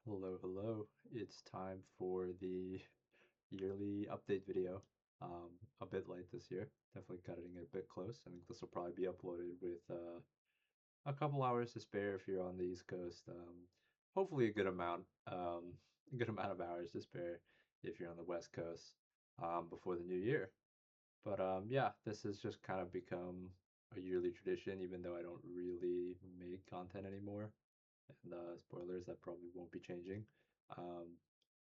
Hello, hello. It's time for the yearly update video. A bit late this year. Definitely cutting it a bit close. I think this will probably be uploaded with a couple hours to spare if you're on the East Coast. Hopefully a good amount of hours to spare if you're on the West Coast before the new year. But yeah, this has just kind of become a yearly tradition, even though I don't really make content anymore. And spoilers, that probably won't be changing. Um,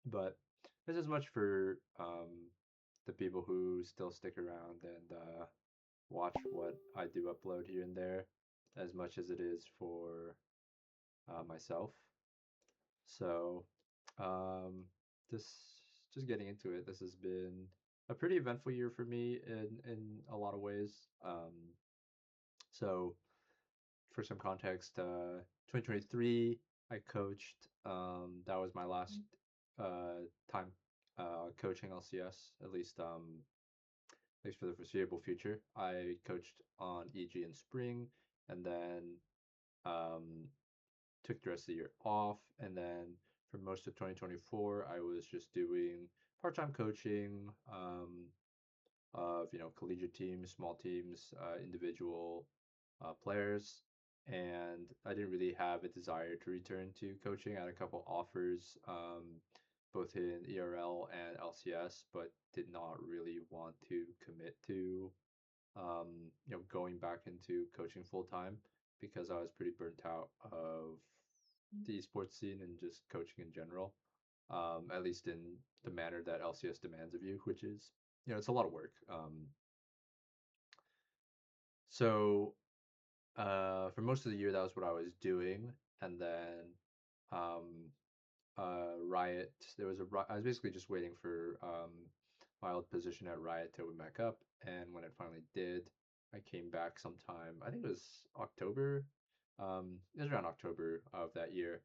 but this is much for the people who still stick around and watch what I do upload here and there, as much as it is for myself. So, um, this just getting into it. This has been a pretty eventful year for me in a lot of ways. So for some context, 2023, I coached. That was my last time coaching LCS, at least for the foreseeable future. I coached on EG in spring, and then um, took the rest of the year off, and then for most of 2024, I was just doing part-time coaching of collegiate teams, small teams, individual players, and I didn't really have a desire to return to coaching. I had a couple offers, both in ERL and LCS, but did not really want to commit to going back into coaching full time because I was pretty burnt out of the esports scene and just coaching in general. At least in the manner that LCS demands of you, which is, it's a lot of work. So for most of the year, that was what I was doing, and then um, Riot. I was basically just waiting for my old position at Riot to open back up, and when it finally did, I came back sometime. I think it was October. It was around October of that year,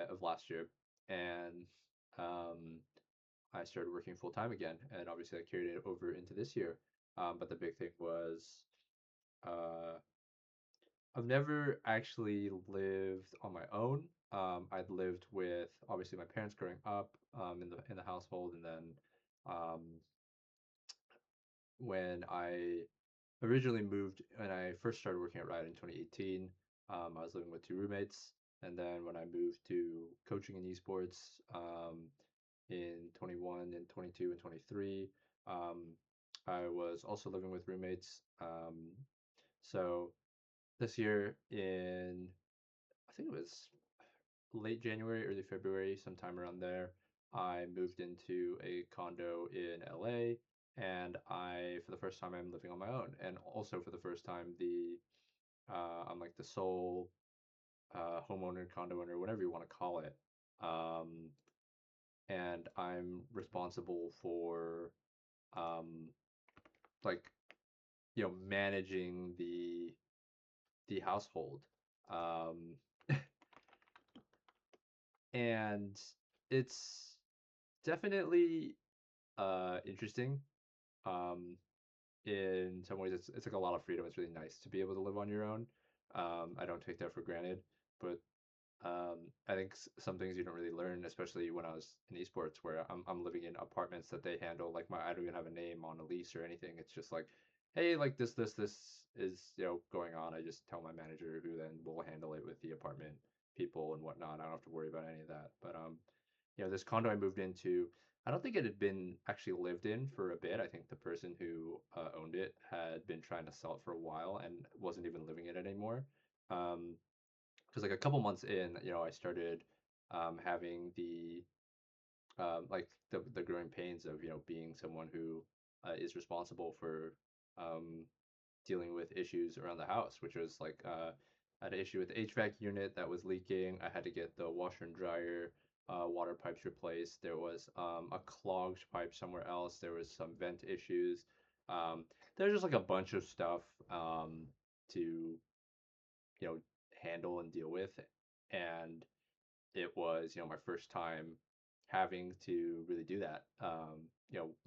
of last year, and um, I started working full time again, and obviously I carried it over into this year. But the big thing was uh, I've never actually lived on my own. I'd lived with obviously my parents growing up in the household, and then um, when I first started working at Riot in 2018, I was living with two roommates, and then when I moved to coaching in esports in 21 and 22 and 23, um, I was also living with roommates. So this year I think it was late January, early February, sometime around there, I moved into a condo in LA, and for the first time, I'm living on my own, and also for the first time, I'm like the sole homeowner, condo owner, whatever you want to call it, um, and I'm responsible for um, like managing the household. Um, and it's definitely interesting. Um, in some ways, it's like a lot of freedom. It's really nice to be able to live on your own. I don't take that for granted, but I think some things you don't really learn, especially when I was in esports, where I'm living in apartments that they handle. Like I don't even have a name on a lease or anything. It's just like, hey, like this is going on. I just tell my manager, who then will handle it with the apartment people and whatnot. I don't have to worry about any of that. But this condo I moved into, I don't think it had been actually lived in for a bit. I think the person who owned it had been trying to sell it for a while and wasn't even living in it anymore. Because like a couple months in, I started having the growing pains of being someone who is responsible for um, dealing with issues around the house, which was like I had an issue with the HVAC unit that was leaking. I had to get the washer and dryer water pipes replaced. There was a clogged pipe somewhere else. There was some vent issues. Um, there's just like a bunch of stuff to you know handle and deal with, and it was my first time having to really do that.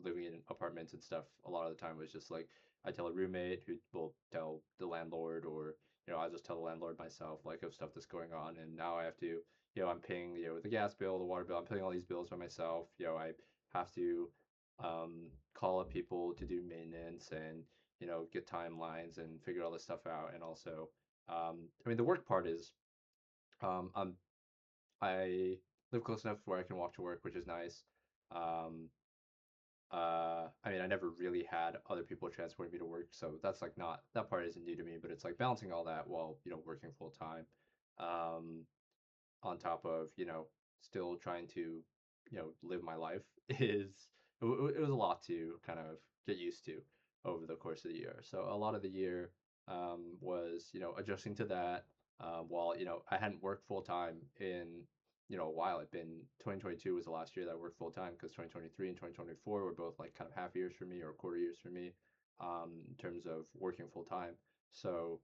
Living in apartments and stuff, a lot of the time was just like I tell a roommate who will tell the landlord, or I just tell the landlord myself like of stuff that's going on, and now I have to, I'm paying, the gas bill, the water bill, I'm paying all these bills by myself. I have to call up people to do maintenance and get timelines and figure all this stuff out. And also, I mean, the work part is um, I'm I live close enough where I can walk to work, which is nice. Um, I mean, I never really had other people transport me to work, so that's like not that part isn't new to me, but it's like balancing all that while, working full time, um, on top of, still trying to, live my life it was a lot to kind of get used to over the course of the year. So a lot of the year was, adjusting to that, while, I hadn't worked full time in a while. It'd been 2022 was the last year that I worked full time, because 2023 and 2024 were both like kind of half years for me or quarter years for me, in terms of working full time. So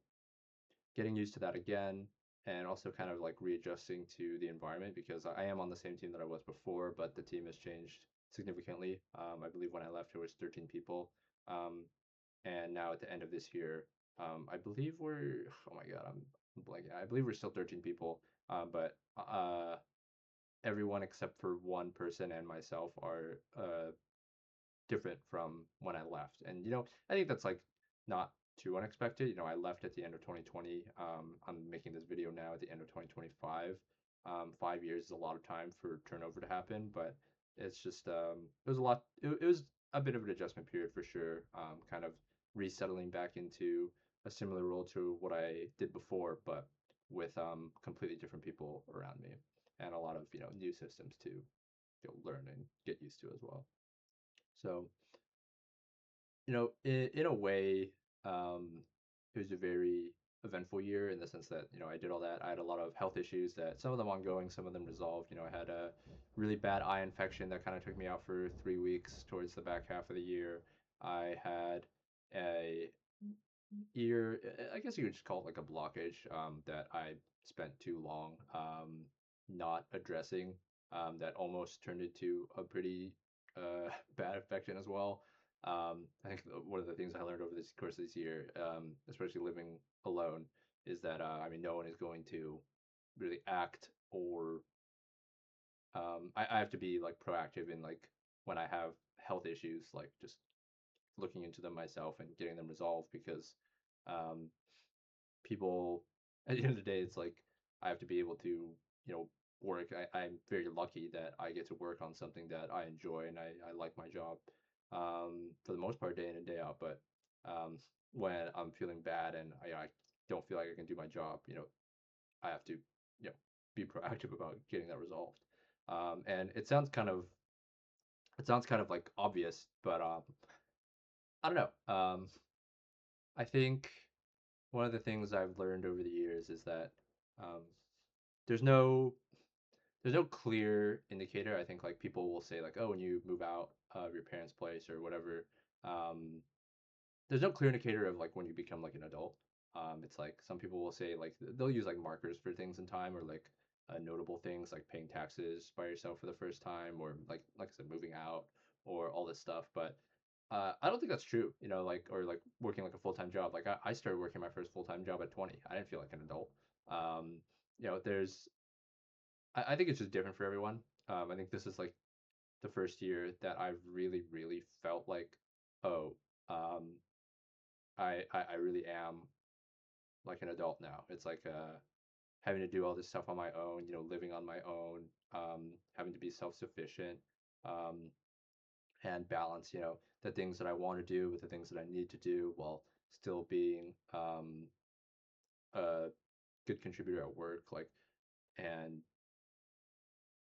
getting used to that again, and also kind of like readjusting to the environment, because I am on the same team that I was before, but the team has changed significantly. I believe when I left, it was 13 people. Um, and now at the end of this year, I believe we're, oh my God, I'm blanking. I believe we're still 13 people, but everyone except for one person and myself are different from when I left. And I think that's like not too unexpected. I left at the end of 2020. I'm making this video now at the end of 2025. 5 years is a lot of time for turnover to happen, but it's just it was a lot. It was a bit of an adjustment period for sure. Kind of resettling back into a similar role to what I did before, but with completely different people around me, and a lot of new systems to learn and get used to as well. So in a way, um, it was a very eventful year in the sense that, I did all that. I had a lot of health issues, that some of them ongoing, some of them resolved. I had a really bad eye infection that kind of took me out for 3 weeks towards the back half of the year. I had a ear, I guess you could just call it like a blockage, that I spent too long not addressing, that almost turned into a pretty bad infection as well. I think one of the things I learned over this course of this year, especially living alone, is that I mean, no one is going to really act, or I have to be like proactive in like when I have health issues, like just looking into them myself and getting them resolved, because um, people at the end of the day, it's like I have to be able to work. I'm very lucky that I get to work on something that I enjoy, and I like my job, for the most part, day in and day out. But um, when I'm feeling bad and I don't feel like I can do my job, I have to be proactive about getting that resolved. And it sounds kind of like obvious, but I don't know. I think one of the things I've learned over the years is that um, there's no there's no clear indicator. I think like people will say like, oh, when you move out of your parents' place or whatever, um, there's no clear indicator of like when you become like an adult. It's like some people will say like they'll use like markers for things in time, or like notable things like paying taxes by yourself for the first time, or like I said, moving out, or all this stuff. But I don't think that's true. Like, or like working like a full time job. Like I started working my first full time job at 20. I didn't feel like an adult. Um, there's I think it's just different for everyone. I think this is like the first year that I've really, really felt like, oh, um, I really am like an adult now. It's like having to do all this stuff on my own, living on my own, having to be self-sufficient, um, and balance, the things that I want to do with the things that I need to do, while still being a good contributor at work. Like, and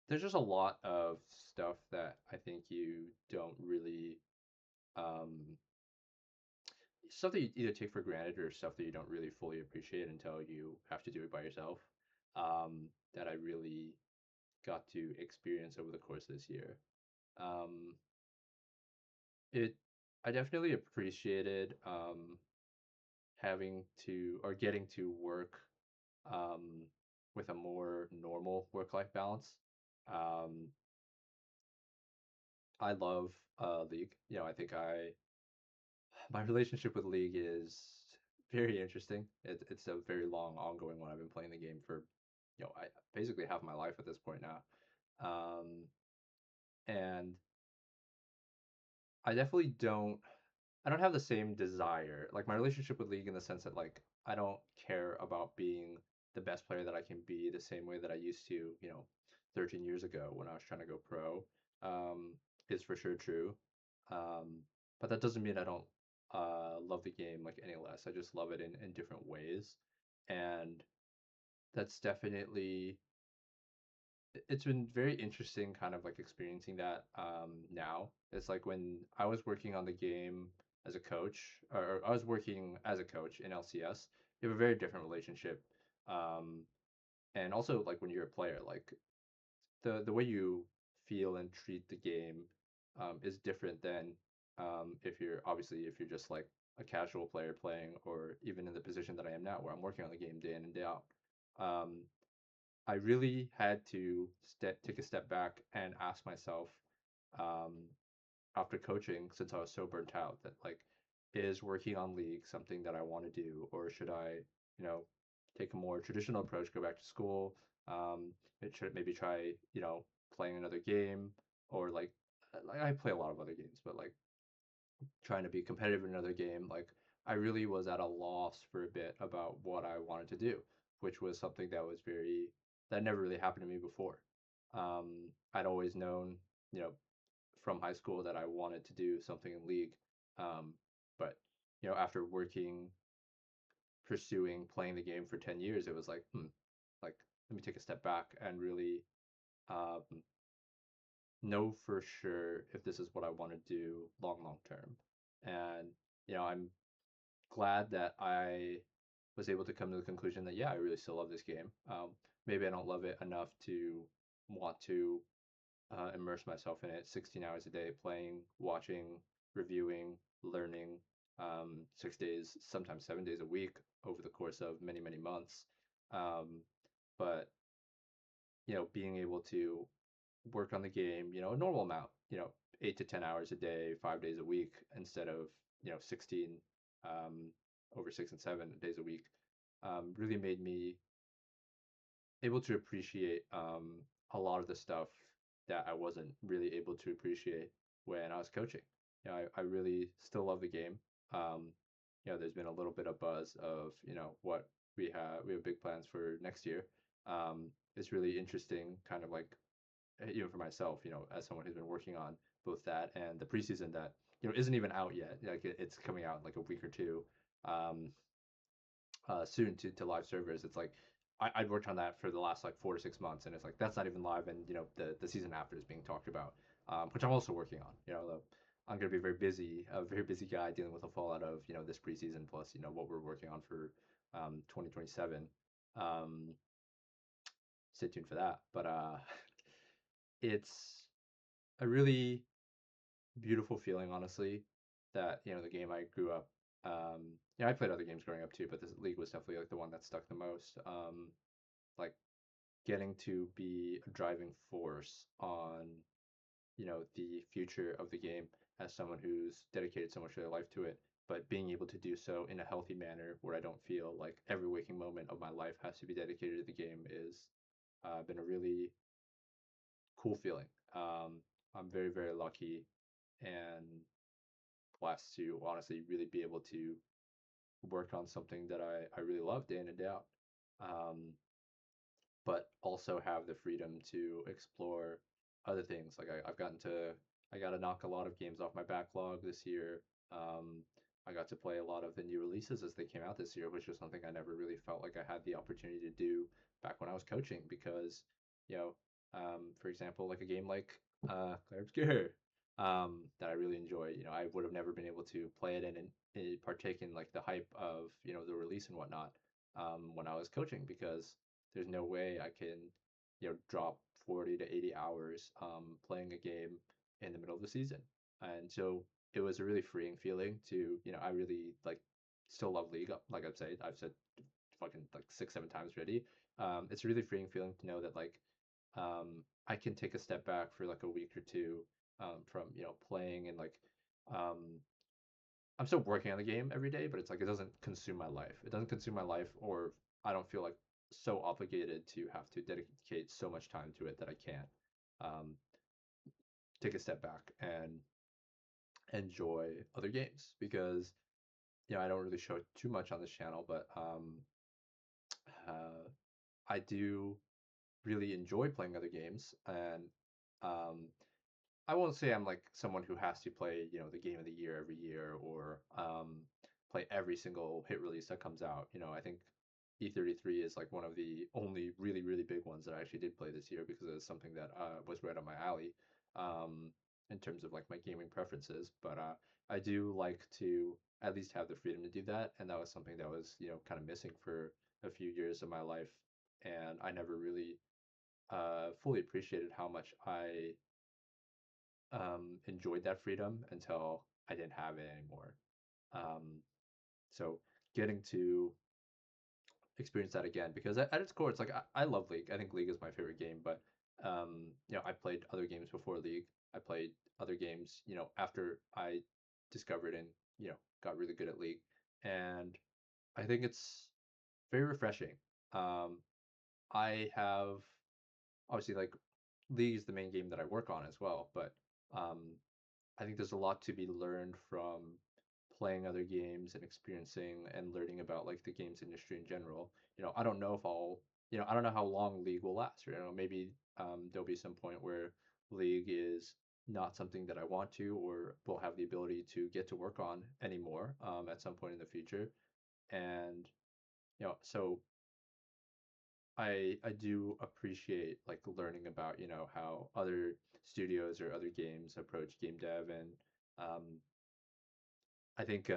there's just a lot of stuff that I think you don't really um, stuff that you either take for granted, or stuff that you don't really fully appreciate until you have to do it by yourself. That I really got to experience over the course of this year. Um, it I definitely appreciated having to, or getting to work um, with a more normal work-life balance. Um, I love League. I think my relationship with League is very interesting. It's a very long, ongoing one. I've been playing the game for, I basically half my life at this point now. And I definitely I don't have the same desire. Like my relationship with League in the sense that like I don't care about being the best player that I can be the same way that I used to, 13 years ago when I was trying to go pro. Is for sure true. Um, but that doesn't mean I don't love the game like any less. I just love it in different ways. And that's definitely it's been very interesting kind of like experiencing that now. It's like when I was working on the game as a coach, or I was working as a coach in LCS, you have a very different relationship. Um, and also like when you're a player, like the way you feel and treat the game is different than if you're just like a casual player playing, or even in the position that I am now where I'm working on the game day in and day out. Um, I really had to take a step back and ask myself, um, after coaching, since I was so burnt out, that like, is working on League something that I want to do, or should I, you know, take a more traditional approach, go back to school, it should maybe try, playing another game, or like I play a lot of other games, but like trying to be competitive in another game, like I really was at a loss for a bit about what I wanted to do, which was something that never really happened to me before. I'd always known, you know, from high school that I wanted to do something in League. Um, but, after pursuing playing the game for 10 years, it was like, like, let me take a step back and really um, know for sure if this is what I want to do long term. And, I'm glad that I was able to come to the conclusion that yeah, I really still love this game. Maybe I don't love it enough to want to immerse myself in it 16 hours a day, playing, watching, reviewing, learning, 6 days, sometimes 7 days a week over the course of many months. Um, but being able to work on the game, a normal amount, 8 to 10 hours a day, 5 days a week, instead of 16 um, over 6 and 7 days a week, really made me able to appreciate a lot of the stuff that I wasn't really able to appreciate when I was coaching. I really still love the game. Um, there's been a little bit of buzz of what we have big plans for next year. It's really interesting, kind of like even for myself, as someone who's been working on both that and the preseason that isn't even out yet. Like it's coming out in like a week or two. Um, soon to live servers. It's like I'd worked on that for the last like 4 to 6 months, and it's like that's not even live, and the season after is being talked about, which I'm also working on. I'm gonna be a very busy guy dealing with the fallout of this preseason plus what we're working on for 2027. Um, Stay tuned for that. But it's a really beautiful feeling, honestly, that the game I grew up. I played other games growing up too, but this league was definitely like the one that stuck the most. Like getting to be a driving force on the future of the game as someone who's dedicated so much of their life to it, but being able to do so in a healthy manner where I don't feel like every waking moment of my life has to be dedicated to the game is been a really cool feeling. I'm very lucky and blessed to honestly really be able to work on something that I really love day in and day out. Um, but also have the freedom to explore other things. Like I got to knock a lot of games off my backlog this year. Um, I got to play a lot of the new releases as they came out this year, which was something I never really felt like I had the opportunity to do back when I was coaching because, for example, like a game like Clair Obscur, that I really enjoy. I would have never been able to play it and partake in like the hype of the release and whatnot when I was coaching because there's no way I can, drop 40 to 80 hours playing a game in the middle of the season. And so it was a really freeing feeling to, I really like still love League. Like I've said fucking like 6, 7 times already. It's a really freeing feeling to know that like I can take a step back for like a week or two from playing and like um, I'm still working on the game every day, but it's like it doesn't consume my life. It doesn't consume my life, or I don't feel like so obligated to have to dedicate so much time to it that I can't um, take a step back and enjoy other games because I don't really show too much on this channel, but uh, I do really enjoy playing other games, and um, I won't say I'm like someone who has to play, the game of the year every year or play every single hit release that comes out. I think E33 is like one of the only really, really big ones that I actually did play this year because it's something that was right up my alley in terms of like my gaming preferences. But I do like to at least have the freedom to do that, and that was something that was, kind of missing for a few years of my life, and I never really fully appreciated how much I enjoyed that freedom until I didn't have it anymore. Um, so getting to experience that again, because at its core, it's like I love League. I think League is my favorite game, but I played other games before League. I played other games, after I discovered and got really good at League, and I think it's very refreshing. Um, I have obviously like League is the main game that I work on as well, but um, I think there's a lot to be learned from playing other games and experiencing and learning about like the games industry in general. I don't know if I don't know how long League will last. Maybe there'll be some point where League is not something that I want to or will have the ability to get to work on anymore at some point in the future. And so I do appreciate like learning about how other studios or other games approach game dev, and um, I think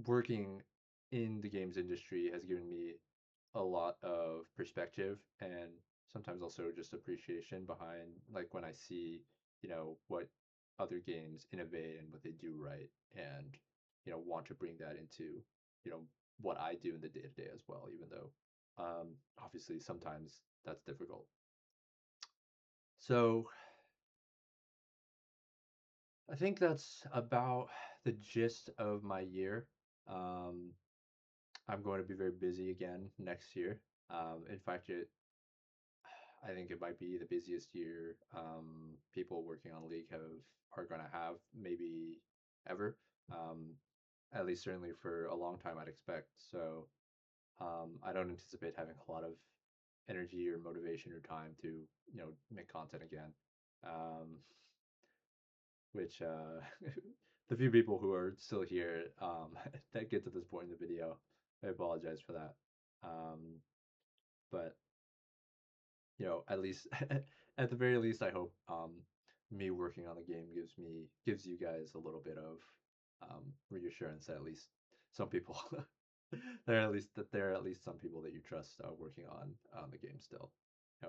working in the games industry has given me a lot of perspective and sometimes also just appreciation behind like when I see what other games innovate and what they do right, and want to bring that into you know what I do in the day to day as well, even though obviously sometimes that's difficult. So I think that's about the gist of my year. um, I'm going to be very busy again next year. In fact, I think it might be the busiest year people working on League are going to have maybe ever. Um, at least certainly for a long time, I'd expect. So I don't anticipate having a lot of energy or motivation or time to make content again. Um, which the few people who are still here that get to this point in the video, I apologize for that. Um, but at least at the very least, I hope me working on the game gives you guys a little bit of reassurance that at least some people there are at least some people that you trust working on the game still.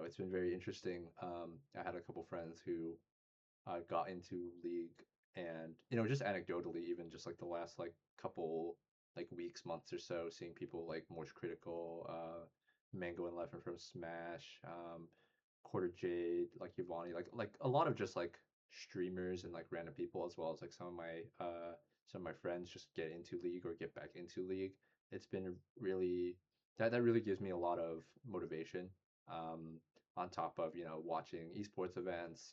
It's been very interesting. I had a couple friends who got into League, and just anecdotally, even just like the last like couple like weeks, months or so, seeing people like Morse Critical, Mango and Leffen from Smash, Quarter Jade, like Yvonne, like a lot of just like streamers and like random people, as well as like some of my friends just get into League or get back into League. It's been really that really gives me a lot of motivation. On top of watching esports events,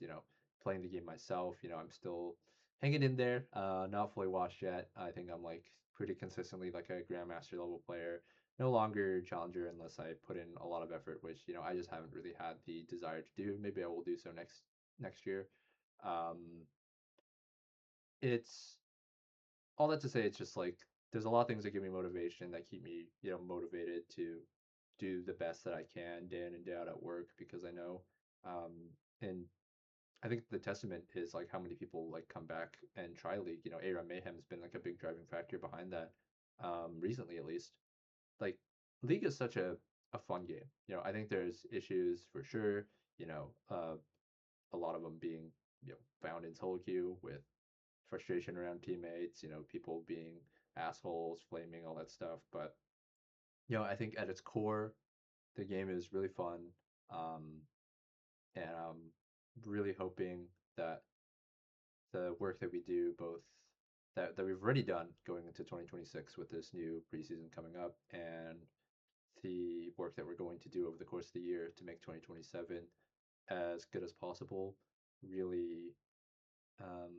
playing the game myself. I'm still hanging in there, not fully washed yet. I think I'm like pretty consistently like a grandmaster level player. No longer challenger unless I put in a lot of effort, which I just haven't really had the desire to do. Maybe I will do so next year. Um, it's all that to say, it's just like there's a lot of things that give me motivation, that keep me motivated to do the best that I can day in and day out at work, because I know um, and I think the testament is like how many people like come back and try League. Aram Mayhem has been like a big driving factor behind that. Recently, at least, like League is such a fun game. I think there's issues for sure. A lot of them being found in solo queue with frustration around teammates. People being assholes, flaming, all that stuff. But I think at its core, the game is really fun. Um, and I'm really hoping that the work that we do, both that we've already done going into 2026 with this new preseason coming up, and the work that we're going to do over the course of the year to make 2027 as good as possible. Really, um,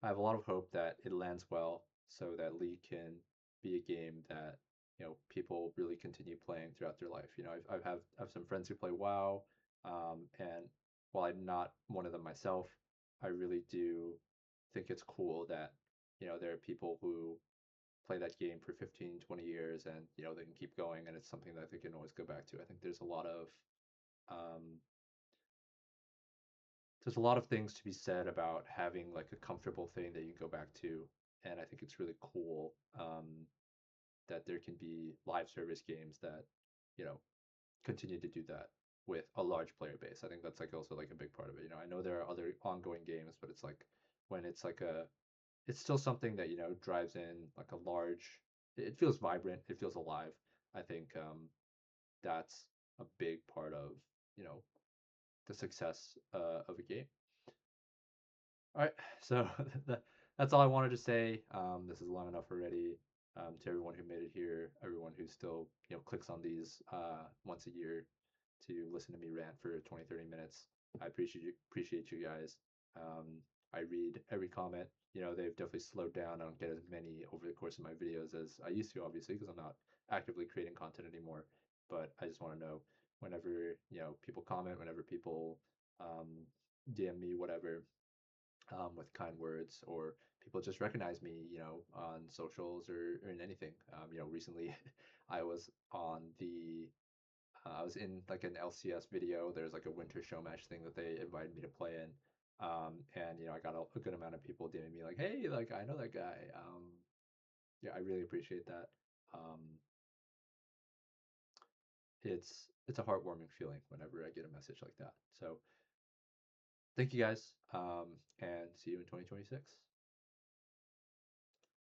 I have a lot of hope that it lands well so that League can be a game that people really continue playing throughout their life. I've some friends who play WoW, and while I'm not one of them myself, I really do think it's cool that there are people who play that game for 15, 20 years, and they can keep going, and it's something that they can always go back to. I think um, there's a lot of things to be said about having like a comfortable thing that you can go back to, and I think it's really cool that there can be live service games that you know continue to do that with a large player base. I think that's like also like a big part of it. I know there are other ongoing games, but it's like when it's still something that drives in like a large. It feels vibrant. It feels alive. I think that's a big part of you know the success of a game. All right, so that's all I wanted to say. This is long enough already. To everyone who made it here, everyone who still clicks on these once a year to listen to me rant for 20, 30 minutes. I appreciate you guys. Um, I read every comment. They've definitely slowed down. I don't get as many over the course of my videos as I used to, obviously, because I'm not actively creating content anymore. But I just want to know whenever people comment, whenever people um, DM me, whatever, with kind words, or people just recognize me, on socials or in anything. Recently I was on I was in like an LCS video. There's like a winter show match thing that they invited me to play in. And I got a good amount of people DMing me like, hey, like I know that guy. Yeah, I really appreciate that. Um, it's a heartwarming feeling whenever I get a message like that. So thank you guys, and see you in 2026.